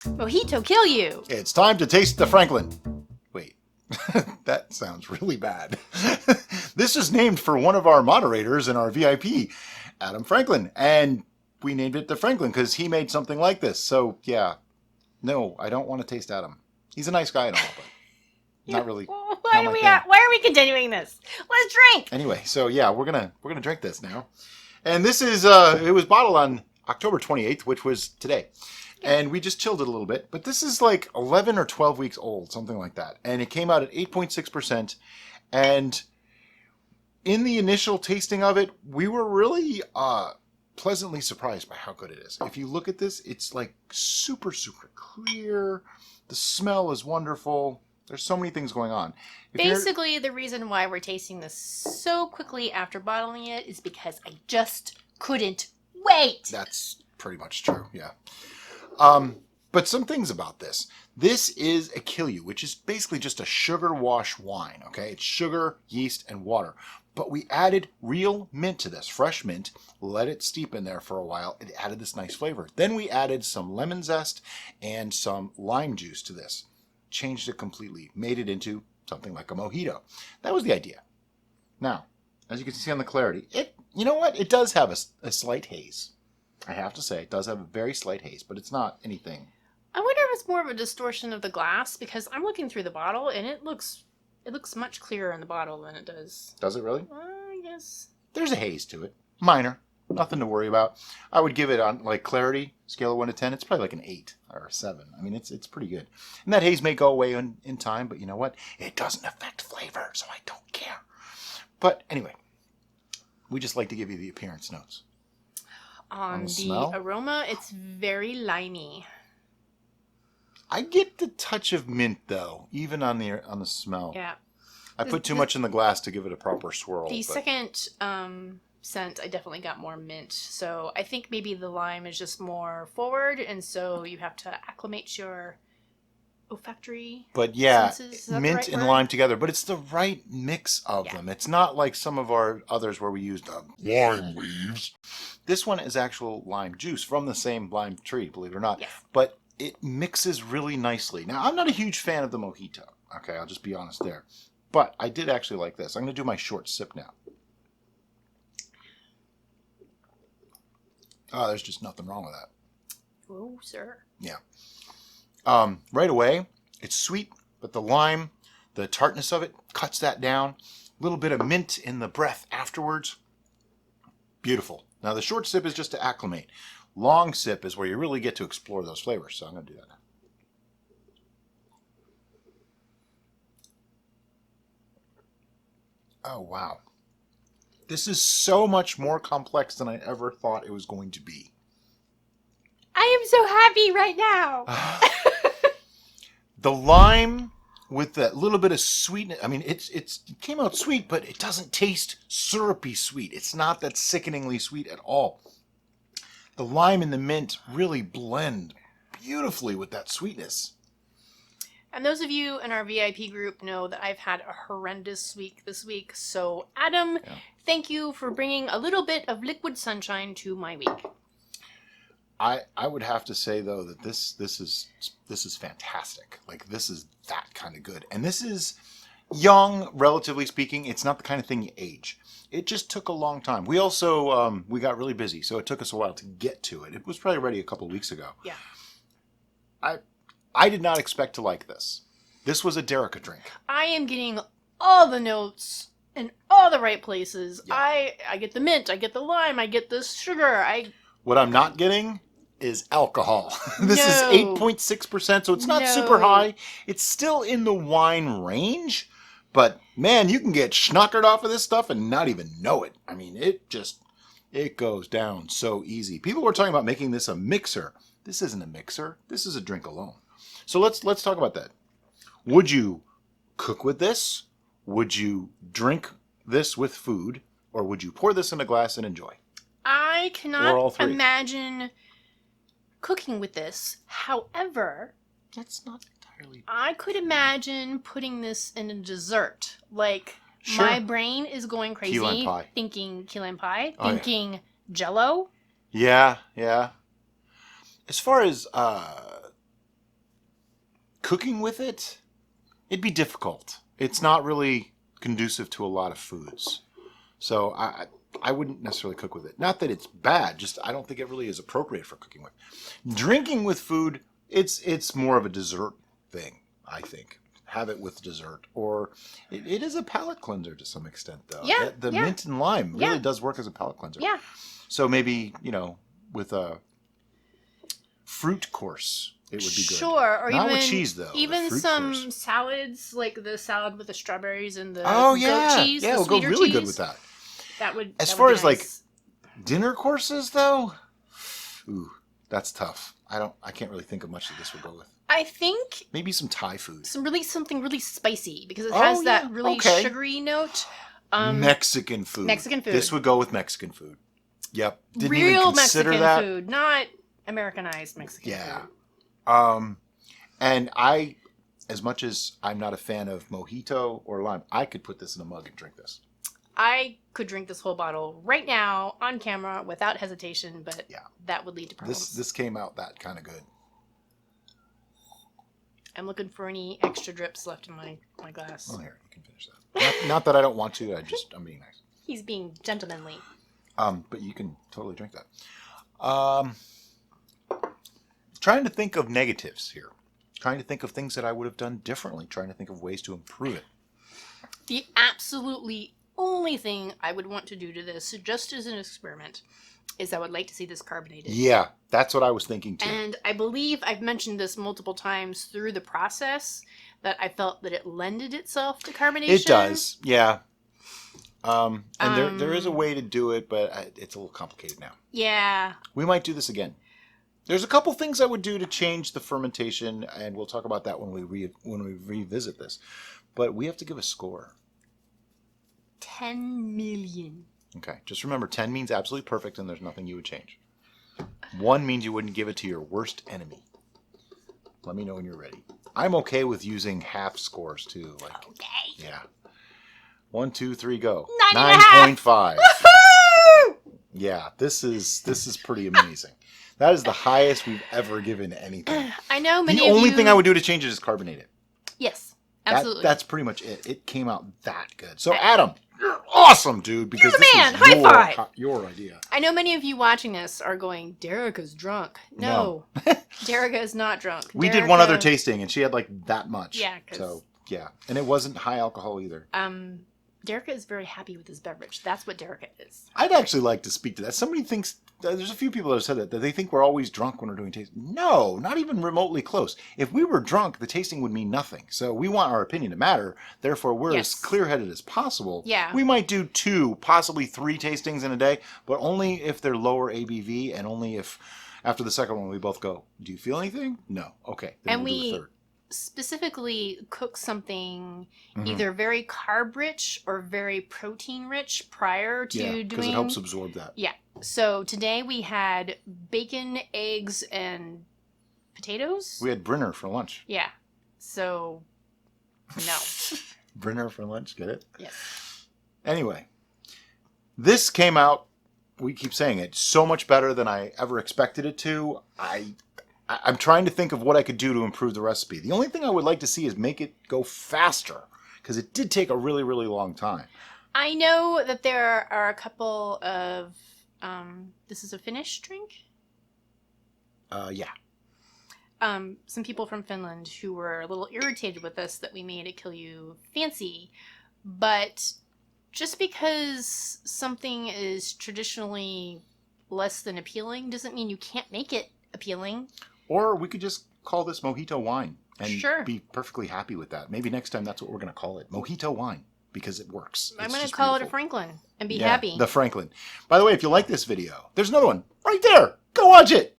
Mojito Kilju. It's time to taste the Franklin. Wait, that sounds really bad. This is named for one of our moderators in our VIP, Adam Franklin. And we named it the Franklin because he made something like this. So, yeah. No, I don't want to taste Adam. He's a nice guy and all, but not really. Why are we continuing this? Let's drink. Anyway, so yeah, we're gonna drink this now. And this is it was bottled on October 28th, which was today. And we just chilled it a little bit. But this is like 11 or 12 weeks old, something like that. And it came out at 8.6%. And in the initial tasting of it, we were really pleasantly surprised by how good it is. If you look at this, it's like super, super clear. The smell is wonderful. There's so many things going on. Basically, the reason why we're tasting this so quickly after bottling it is because I just couldn't wait. That's pretty much true, yeah. But some things about this. This is a Kilju, which is basically just a sugar wash wine, okay? It's sugar, yeast, and water. But we added real mint to this, fresh mint, let it steep in there for a while. It added this nice flavor. Then we added some lemon zest and some lime juice to this. Changed it completely, made it into something like a mojito. That was the idea. Now, as you can see on the clarity, you know what? It does have a slight haze. I have to say, it does have a very slight haze, but it's not anything. I wonder if it's more of a distortion of the glass, because I'm looking through the bottle and it looks much clearer in the bottle than it does. Does it really? I guess. There's a haze to it. Minor. Nothing to worry about. I would give it on like clarity, scale of 1 to 10. It's probably like an 8 or a 7. I mean, it's pretty good. And that haze may go away in time, but you know what? It doesn't affect flavor, so I don't care. But anyway, we just like to give you the appearance notes. On the aroma, it's very limey. I get the touch of mint though, even on the smell. Yeah. I put too much in the glass to give it a proper swirl. The second scent, I definitely got more mint. So I think maybe the lime is just more forward, and so you have to acclimate your olfactory senses. Mint and lime together. But it's the right mix of them. It's not like some of our others where we used lime leaves. This one is actual lime juice from the same lime tree, believe it or not. Yes. But it mixes really nicely. Now, I'm not a huge fan of the mojito. Okay, I'll just be honest there. But I did actually like this. I'm going to do my short sip now. Oh, there's just nothing wrong with that. Oh, sir. Yeah. Right away, it's sweet, but the lime, the tartness of it, cuts that down. A little bit of mint in the breath afterwards. Beautiful. Now, the short sip is just to acclimate. Long sip is where you really get to explore those flavors. So I'm going to do that now. Oh, wow. This is so much more complex than I ever thought it was going to be. I am so happy right now. The lime with that little bit of sweetness. I mean, it came out sweet, but it doesn't taste syrupy sweet. It's not that sickeningly sweet at all. The lime and the mint really blend beautifully with that sweetness. And those of you in our VIP group know that I've had a horrendous week this week. So, Adam, thank you for bringing a little bit of liquid sunshine to my week. I would have to say though that this is fantastic. Like, this is that kind of good. And this is young, relatively speaking. It's not the kind of thing you age. It just took a long time. We also we got really busy, so it took us a while to get to it. It was probably ready a couple of weeks ago. Yeah. I did not expect to like this. This was a Derica drink. I am getting all the notes in all the right places. Yeah. I get the mint, I get the lime, I get the sugar. What I'm not getting is alcohol. This is 8.6%, so it's not super high. It's still in the wine range, but man, you can get schnockered off of this stuff and not even know it. I mean, it goes down so easy. People were talking about making this a mixer. This isn't a mixer. This is a drink alone. So let's talk about that. Would you cook with this? Would you drink this with food? Or would you pour this in a glass and enjoy? I cannot imagine cooking with this. However, that's not entirely... I could imagine putting this in a dessert. Like, my brain is going crazy. Key lime pie. Thinking key lime pie. Thinking Jell-O. Yeah. As far as cooking with it, it'd be difficult. It's not really conducive to a lot of foods. So I wouldn't necessarily cook with it. Not that it's bad, just I don't think it really is appropriate for cooking with. Drinking with food, it's more of a dessert thing, I think. Have it with dessert. Or it is a palate cleanser to some extent, though. Yeah. The mint and lime really does work as a palate cleanser. Yeah. So maybe, with a fruit course, it would be good. Sure, or not even with cheese though. Even some salads, like the salad with the strawberries and the goat cheese. Yeah, it'll go really good with that. That would. As that far would as be nice. like dinner courses though, ooh, that's tough. I can't really think of much that this would go with. I think maybe some Thai food. Something really spicy because it has that really sugary note. Mexican food. Mexican food. This would go with Mexican food. Yep. Didn't Real even consider Mexican that. food, not Americanized Mexican food. And as much as I'm not a fan of mojito or lime, I could put this in a mug and drink this. I could drink this whole bottle right now on camera without hesitation, but that would lead to problems. This came out that kind of good. I'm looking for any extra drips left in my glass. Oh, here, you can finish that. Not that I don't want to. I'm being nice. He's being gentlemanly. But you can totally drink that. Trying to think of negatives here. Trying to think of things that I would have done differently. Trying to think of ways to improve it. The absolutely only thing I would want to do to this, just as an experiment, is I would like to see this carbonated. Yeah, that's what I was thinking too. And I believe I've mentioned this multiple times through the process, that I felt that it lended itself to carbonation. It does, yeah. And there is a way to do it, but it's a little complicated now. Yeah. We might do this again. There's a couple things I would do to change the fermentation, and we'll talk about that when we revisit this. But we have to give a score. 10 million. Okay, just remember 10 means absolutely perfect, and there's nothing you would change. 1 means you wouldn't give it to your worst enemy. Let me know when you're ready. I'm okay with using half scores too. Okay. Yeah. 1, 2, 3, go. 9.5. Yeah, this is pretty amazing. That is the highest we've ever given anything. I know many of you... The only thing I would do to change it is carbonate it. Yes, absolutely. That's pretty much it. It came out that good. So, Adam, you're awesome, dude, because you're the man. This is High five. Your idea. I know many of you watching this are going, Derica's drunk. No. Derica is not drunk. We did one other tasting, and she had like that much. Yeah. So, yeah. And it wasn't high alcohol either. Derica is very happy with his beverage. That's what Derica is. I'd actually like to speak to that. Somebody thinks, there's a few people that have said that they think we're always drunk when we're doing tasting. No, not even remotely close. If we were drunk, the tasting would mean nothing. So we want our opinion to matter. Therefore, we're as clear-headed as possible. Yeah. We might do 2, possibly 3 tastings in a day, but only if they're lower ABV and only if after the second one we both go, do you feel anything? No. Okay. Then we'll do a third. Specifically cook something either very carb rich or very protein rich prior to doing. Because it helps absorb that. Yeah. So today we had bacon, eggs, and potatoes. We had Brinner for lunch. Yeah. So no. Brinner for lunch, get it? Yes. Anyway, this came out, we keep saying it, so much better than I ever expected it to. I'm trying to think of what I could do to improve the recipe. The only thing I would like to see is make it go faster, because it did take a really, really long time. I know that there are a couple of, this is a Finnish drink? Yeah. Some people from Finland who were a little irritated with us that we made a Kilju fancy, but just because something is traditionally less than appealing doesn't mean you can't make it appealing. Or we could just call this Mojito wine and sure. be perfectly happy with that. Maybe next time that's what we're going to call it. Mojito wine, because it works. I'm going to call it a Franklin and be happy. The Franklin. By the way, if you like this video, there's another one right there. Go watch it.